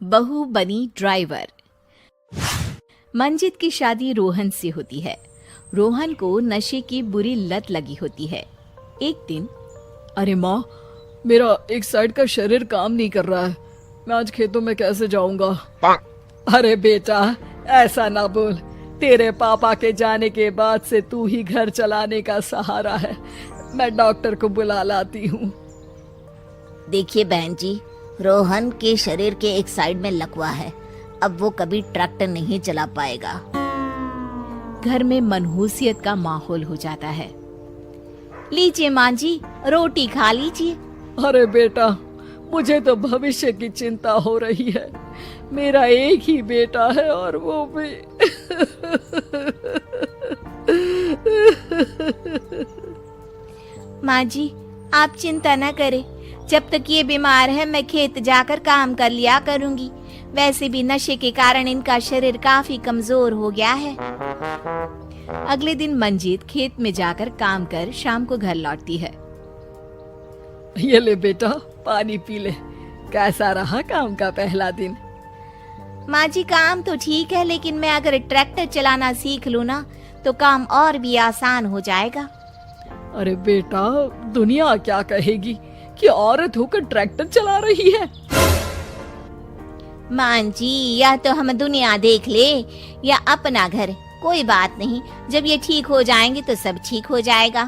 बहू बनी ड्राइवर। मंजित की शादी रोहन से होती है। रोहन को नशे की बुरी लत लगी होती है। एक दिन, अरे माँ, मेरा एक साइड का शरीर काम नहीं कर रहा है। मैं आज खेतों में कैसे जाऊंगा? अरे बेटा, ऐसा ना बोल। तेरे पापा के जाने के बाद से तू ही घर चलाने का सहारा है। मैं डॉक्टर को बुला लाती हूँ। देखिए बहन जी, रोहन के शरीर के एक साइड में लकवा है। अब वो कभी ट्रैक्टर नहीं चला पाएगा। घर में मनहूसियत का माहौल हो जाता है। लीजिए माँ जी, रोटी खा लीजिए। अरे बेटा, मुझे तो भविष्य की चिंता हो रही है। मेरा एक ही बेटा है और वो भी माँ जी, आप चिंता न करें। जब तक ये बीमार है मैं खेत जाकर काम कर लिया करूंगी। वैसे भी नशे के कारण इनका शरीर काफी कमजोर हो गया है। अगले दिन मंजीत खेत में जाकर काम कर शाम को घर लौटती है। ये ले बेटा, पानी पी ले। कैसा रहा काम का पहला दिन? माँ जी, काम तो ठीक है, लेकिन मैं अगर ट्रैक्टर चलाना सीख लूँ ना तो काम और भी आसान हो जाएगा। अरे बेटा, दुनिया क्या कहेगी कि औरत होकर ट्रैक्टर चला रही है। माँ जी, या तो हम दुनिया देख ले या अपना घर, कोई बात नहीं। जब ये ठीक हो जाएंगे तो सब ठीक हो जाएगा।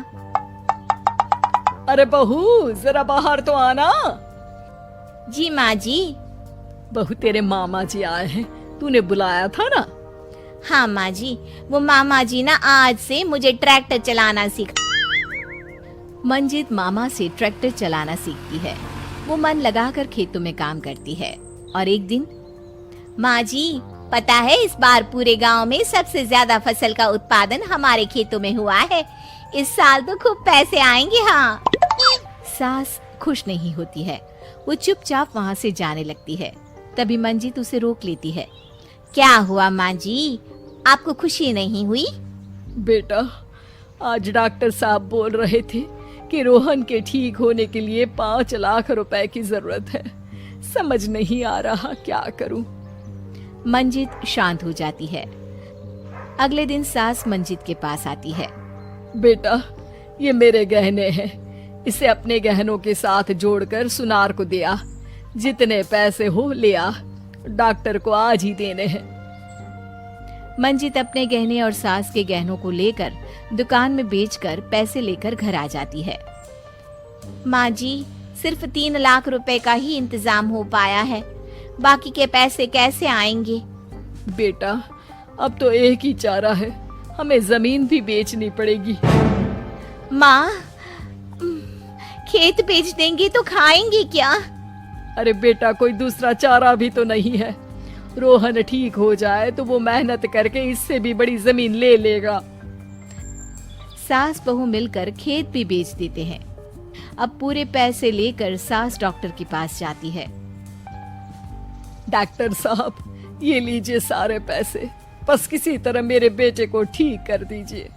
अरे बहू, जरा बाहर तो आना। जी माँ जी। बहू, तेरे मामा जी आए हैं, तूने बुलाया था ना? हाँ माँ जी, वो मामा जी ना आज से मुझे ट्रैक्टर चलाना सिखा। मंजित मामा से ट्रैक्टर चलाना सीखती है। वो मन लगाकर खेतों में काम करती है। और एक दिन, माँ जी, पता है इस बार पूरे गांव में सबसे ज्यादा फसल का उत्पादन हमारे खेतों में हुआ है। इस साल तो खूब पैसे आएंगे। हाँ। सास खुश नहीं होती है। वो चुपचाप वहाँ से जाने लगती है। तभी मंजित उसे रोक लेती है। क्या हुआ माँ जी, आपको खुशी नहीं हुई? बेटा, आज डॉक्टर साहब बोल रहे थे कि रोहन के ठीक होने के लिए 5 लाख रुपए की जरूरत है। समझ नहीं आ रहा क्या करूं। मंजित शांत हो जाती है। अगले दिन सास मंजित के पास आती है। बेटा, ये मेरे गहने हैं। इसे अपने गहनों के साथ जोड़कर सुनार को दे आ। जितने पैसे हो ले आ। डॉक्टर को आज ही देने हैं। मंजित अपने गहने और सास के गहनों को लेकर दुकान में बेचकर पैसे लेकर घर आ जाती है। माँ जी, सिर्फ 3 लाख रुपए का ही इंतजाम हो पाया है। बाकी के पैसे कैसे आएंगे? बेटा, अब तो एक ही चारा है, हमें जमीन भी बेचनी पड़ेगी। माँ, खेत बेच देंगे तो खाएंगे क्या? अरे बेटा, कोई दूसरा चारा भी तो नहीं है। रोहन ठीक हो जाए तो वो मेहनत करके इससे भी बड़ी जमीन ले लेगा। सास बहू मिलकर खेत भी बेच देते हैं। अब पूरे पैसे लेकर सास डॉक्टर के पास जाती है। डॉक्टर साहब, ये लीजिए सारे पैसे। बस किसी तरह मेरे बेटे को ठीक कर दीजिए।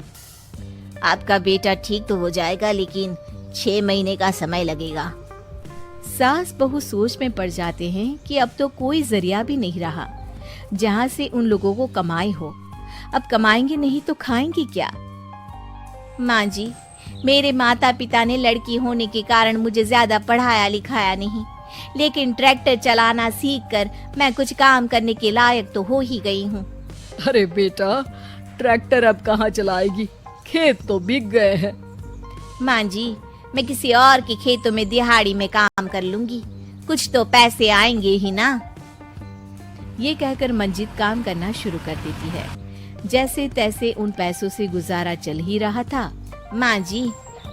आपका बेटा ठीक तो हो जाएगा, लेकिन 6 महीने का समय लगेगा। सास बहू सोच में पड़ जाते हैं कि अब तो कोई जरिया भी नहीं रहा जहाँ से उन लोगों को कमाई हो। अब कमाएंगे नहीं तो खाएंगे क्या? माँ जी, मेरे माता पिता ने लड़की होने के कारण मुझे ज्यादा पढ़ाया लिखाया नहीं, लेकिन ट्रैक्टर चलाना सीखकर मैं कुछ काम करने के लायक तो हो ही गई हूँ। अरे बेटा, ट्रैक्टर अब कहाँ चलाएगी? खेत तो बिक गए हैं। माँ जी, मैं किसी और के खेतों में दिहाड़ी में काम कर लूंगी। कुछ तो पैसे आएंगे ही ना। ये कहकर मंजित काम करना शुरू कर देती है। जैसे तैसे उन पैसों से गुजारा चल ही रहा था। माँ जी,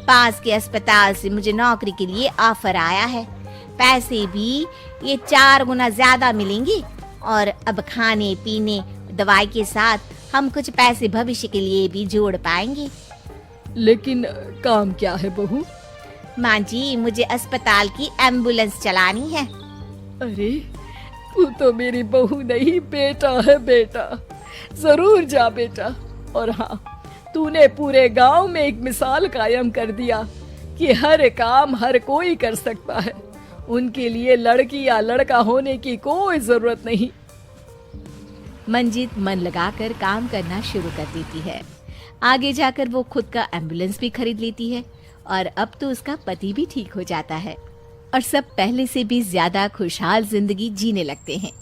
पास के अस्पताल से मुझे नौकरी के लिए ऑफर आया है। पैसे भी ये 4 गुना ज्यादा मिलेंगे और अब खाने पीने दवाई के साथ हम कुछ पैसे भविष्य के लिए भी जोड़ पाएंगे। लेकिन काम क्या है बहू? माँ जी, मुझे अस्पताल की एम्बुलेंस चलानी है। अरे, तू तो मेरी बहू नहीं, बेटा है। बेटा, जरूर जा बेटा। और हाँ, तूने पूरे गांव में एक मिसाल कायम कर दिया कि हर काम हर कोई कर सकता है उनके लिए लड़की या लड़का होने की कोई जरूरत नहीं। मंजीत मन लगाकर काम करना शुरू कर देती है। आगे जाकर वो खुद का एम्बुलेंस भी खरीद लेती है और अब तो उसका पति भी ठीक हो जाता है और सब पहले से भी ज्यादा खुशहाल जिंदगी जीने लगते हैं।